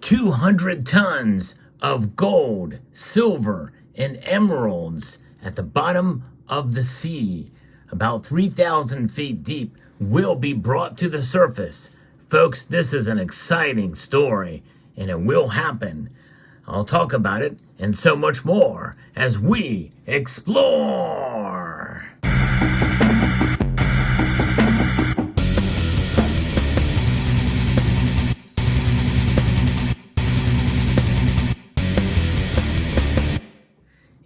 200 tons of gold, silver, and emeralds at the bottom of the sea, about 3,000 feet deep, will be brought to the surface. Folks, this is an exciting story, and it will happen. I'll talk about it and so much more as we explore.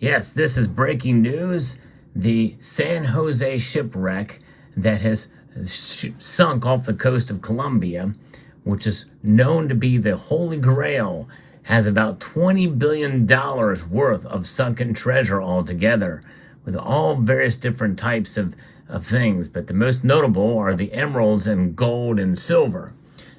Yes, this is breaking news. The San Jose shipwreck that has sunk off the coast of Colombia, which is known to be the Holy Grail, has about $20 billion worth of sunken treasure altogether, with all various different types of things. But the most notable are the emeralds and gold and silver.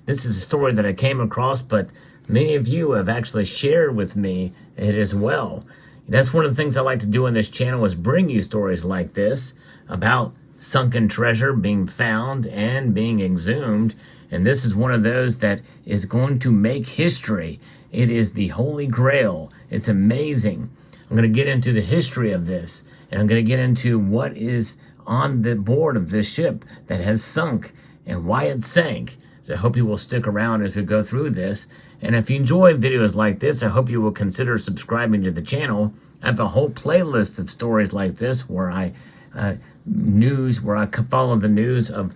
This is a story that I came across, but many of you have actually shared with me it as well. That's one of the things I like to do on this channel, is bring you stories like this about sunken treasure being found and being exhumed. And this is one of those that is going to make history. It is the Holy Grail. It's amazing. I'm going to get into the history of this, and I'm going to get into what is on the board of this ship that has sunk and why it sank. So I hope you will stick around as we go through this. And if you enjoy videos like this, I hope you will consider subscribing to the channel. I have a whole playlist of stories like this where I follow the news of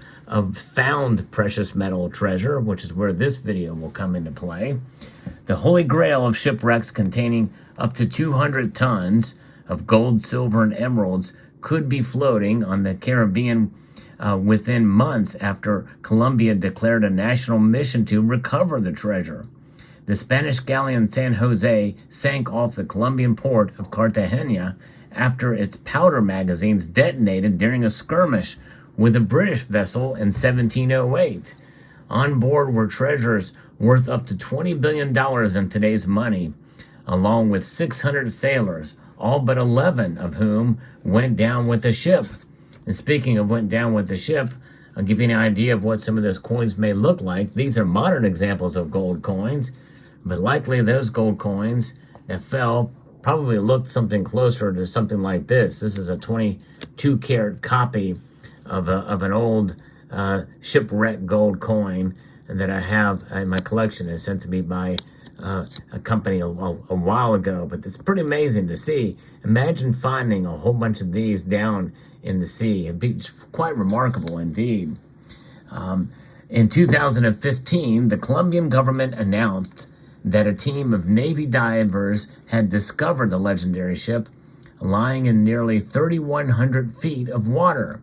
found precious metal treasure, which is where this video will come into play. The Holy Grail of shipwrecks containing up to 200 tons of gold, silver, and emeralds could be floating on the Caribbean within months after Colombia declared a national mission to recover the treasure. The Spanish galleon San Jose sank off the Colombian port of Cartagena after its powder magazines detonated during a skirmish with a British vessel in 1708. On board were treasures worth up to $20 billion in today's money, along with 600 sailors, all but 11 of whom went down with the ship. And speaking of went down with the ship, I'll give you an idea of what some of those coins may look like. These are modern examples of gold coins, but likely those gold coins that fell probably looked something closer to something like this. This is a 22 karat copy of an old shipwreck gold coin that I have in my collection. It's sent to me by a company a while ago, but it's pretty amazing to see. Imagine finding a whole bunch of these down in the sea. It'd be quite remarkable indeed. In 2015, the Colombian government announced that a team of Navy divers had discovered the legendary ship lying in nearly 3,100 feet of water.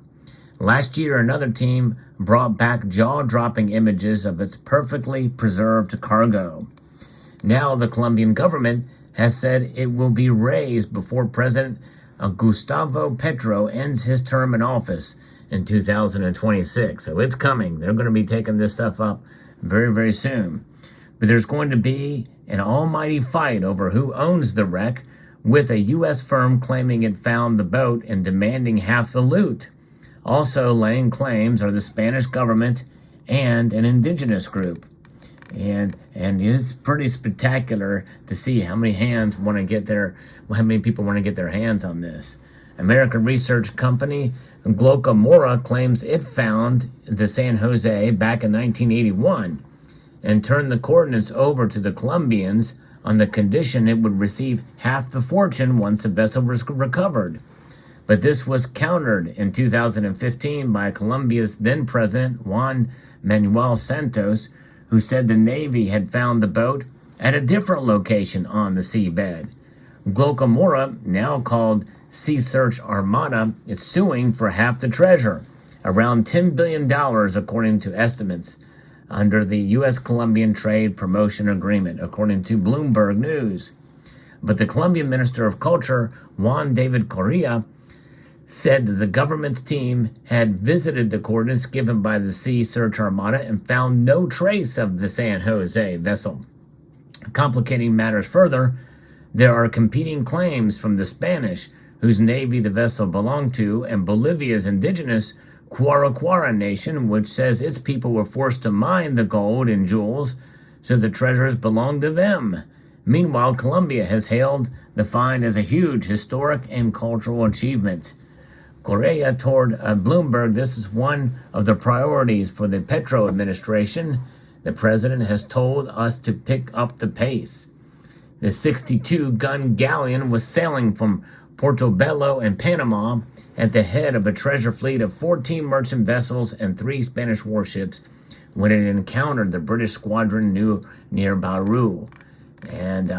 Last year, another team brought back jaw-dropping images of its perfectly preserved cargo. Now, the Colombian government has said it will be raised before President Gustavo Petro ends his term in office in 2026. So it's coming. They're going to be taking this stuff up very, very soon. But there's going to be an almighty fight over who owns the wreck, with a U.S. firm claiming it found the boat and demanding half the loot. Also laying claims are the Spanish government and an indigenous group. And it's pretty spectacular to see how many people want to get their hands on this. American research company Glocamora claims it found the San Jose back in 1981 and turned the coordinates over to the Colombians on the condition it would receive half the fortune once the vessel was recovered. But this was countered in 2015 by Colombia's then president Juan Manuel Santos, who said the Navy had found the boat at a different location on the seabed. Glocamora, now called Sea Search Armada, is suing for half the treasure, around $10 billion according to estimates, under the U.S.-Colombian Trade Promotion Agreement, according to Bloomberg News. But the Colombian Minister of Culture, Juan David Correa, said that the government's team had visited the coordinates given by the Sea Search Armada and found no trace of the San Jose vessel. Complicating matters further, there are competing claims from the Spanish, whose navy the vessel belonged to, and Bolivia's indigenous Quara Nation, which says its people were forced to mine the gold and jewels so the treasures belong to them. Meanwhile, Colombia has hailed the find as a huge historic and cultural achievement. Correa told Bloomberg this is one of the priorities for the Petro administration. The president has told us to pick up the pace. The 62-gun galleon was sailing from Portobello in Panama at the head of a treasure fleet of 14 merchant vessels and 3 Spanish warships when it encountered the British squadron near Bauru. And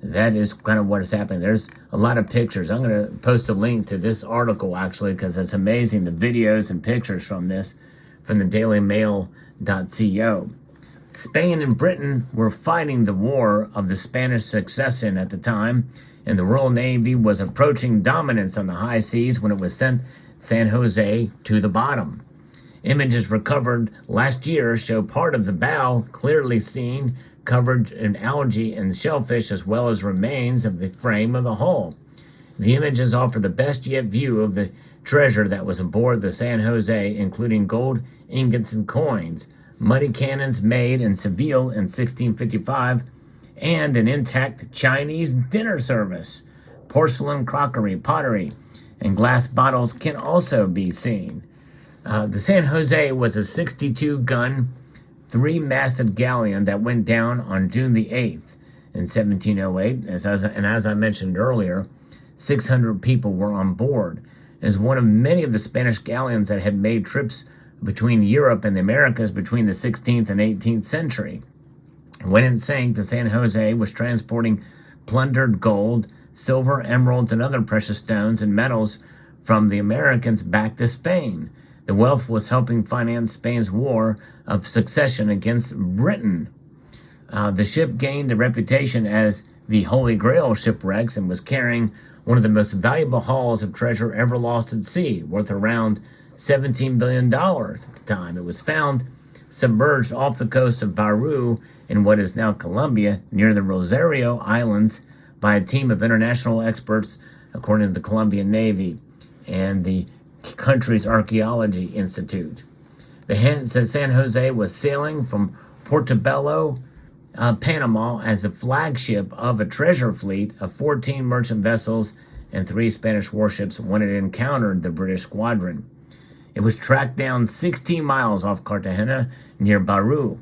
that is kind of what is happening. There's a lot of pictures. I'm going to post a link to this article, actually, because it's amazing, the videos and pictures from this, from the dailymail.co. Spain and Britain were fighting the War of the Spanish Succession at the time, and the Royal Navy was approaching dominance on the high seas when it was sent San Jose to the bottom. Images recovered last year show part of the bow clearly seen, covered in algae and shellfish, as well as remains of the frame of the hull. The images offer the best yet view of the treasure that was aboard the San Jose, including gold ingots and coins, muddy cannons made in Seville in 1655, and an intact Chinese dinner service. Porcelain, crockery, pottery, and glass bottles can also be seen. The San Jose was a 62-gun, 3-masted galleon that went down on June the 8th in 1708. As I mentioned earlier, 600 people were on board. It was one of many of the Spanish galleons that had made trips between Europe and the Americas between the 16th and 18th century. When it sank, the San Jose was transporting plundered gold, silver, emeralds, and other precious stones and metals from the Americans back to Spain. The wealth was helping finance Spain's war of succession against Britain. The ship gained a reputation as the Holy Grail shipwrecks and was carrying one of the most valuable hauls of treasure ever lost at sea, worth around $17 billion at the time. It was found submerged off the coast of Bauru in what is now Colombia, near the Rosario Islands, by a team of international experts, according to the Colombian Navy and the country's Archaeology Institute. The San Jose was sailing from Portobello, Panama, as a flagship of a treasure fleet of 14 merchant vessels and 3 Spanish warships when it encountered the British squadron. It was tracked down 16 miles off Cartagena near Bauru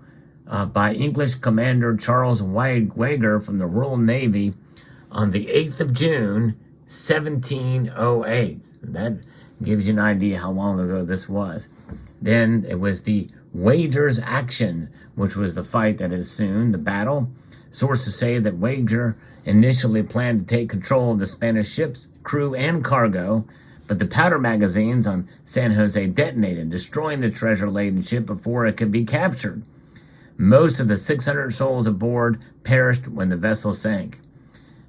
by English Commander Charles Wager from the Royal Navy on the 8th of June, 1708. That gives you an idea how long ago this was. Then it was the Wager's Action, which was the fight that ensued, the battle. Sources say that Wager initially planned to take control of the Spanish ship's crew and cargo, but the powder magazines on San Jose detonated, destroying the treasure-laden ship before it could be captured. Most of the 600 souls aboard perished when the vessel sank.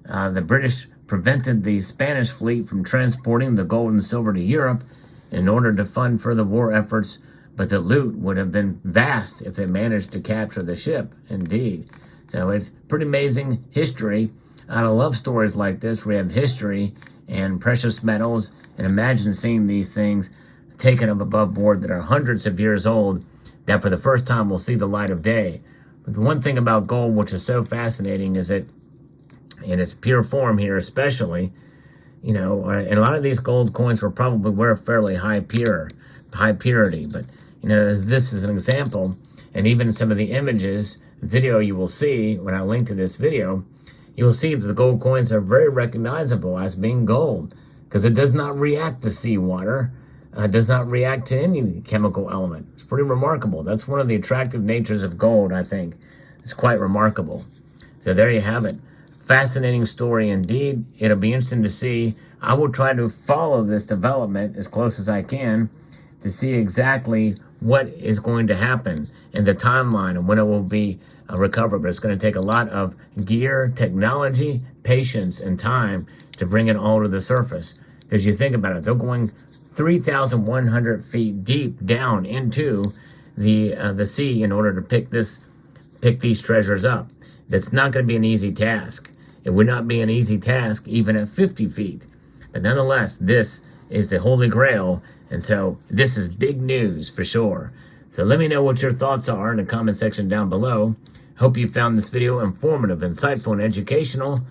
The British prevented the Spanish fleet from transporting the gold and silver to Europe in order to fund further war efforts, but the loot would have been vast if they managed to capture the ship, indeed. So it's pretty amazing history. I love stories like this where we have history and precious metals, and imagine seeing these things taken up above board that are hundreds of years old that for the first time will see the light of day. But the one thing about gold which is so fascinating is that in its pure form here especially, and a lot of these gold coins were probably fairly high purity, but this is an example, and even some of the images, video you will see when I link to this video, you will see that the gold coins are very recognizable as being gold because it does not react to seawater, does not react to any chemical element. It's pretty remarkable. That's one of the attractive natures of gold, I think. It's quite remarkable. So there you have it. Fascinating story indeed. It'll be interesting to see. I will try to follow this development as close as I can to see exactly what is going to happen in the timeline and when it will be recovered. But it's going to take a lot of gear, technology, patience, and time to bring it all to the surface. Because you think about it, they're going 3,100 feet deep down into the sea in order to pick these treasures up. That's not going to be an easy task. It would not be an easy task even at 50 feet. But nonetheless, this is the Holy Grail, and so this is big news for sure. So let me know what your thoughts are in the comment section down below. Hope you found this video informative, insightful, and educational.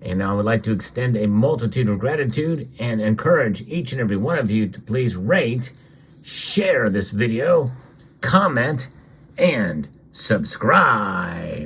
And I would like to extend a multitude of gratitude and encourage each and every one of you to please rate, share this video, comment, and subscribe.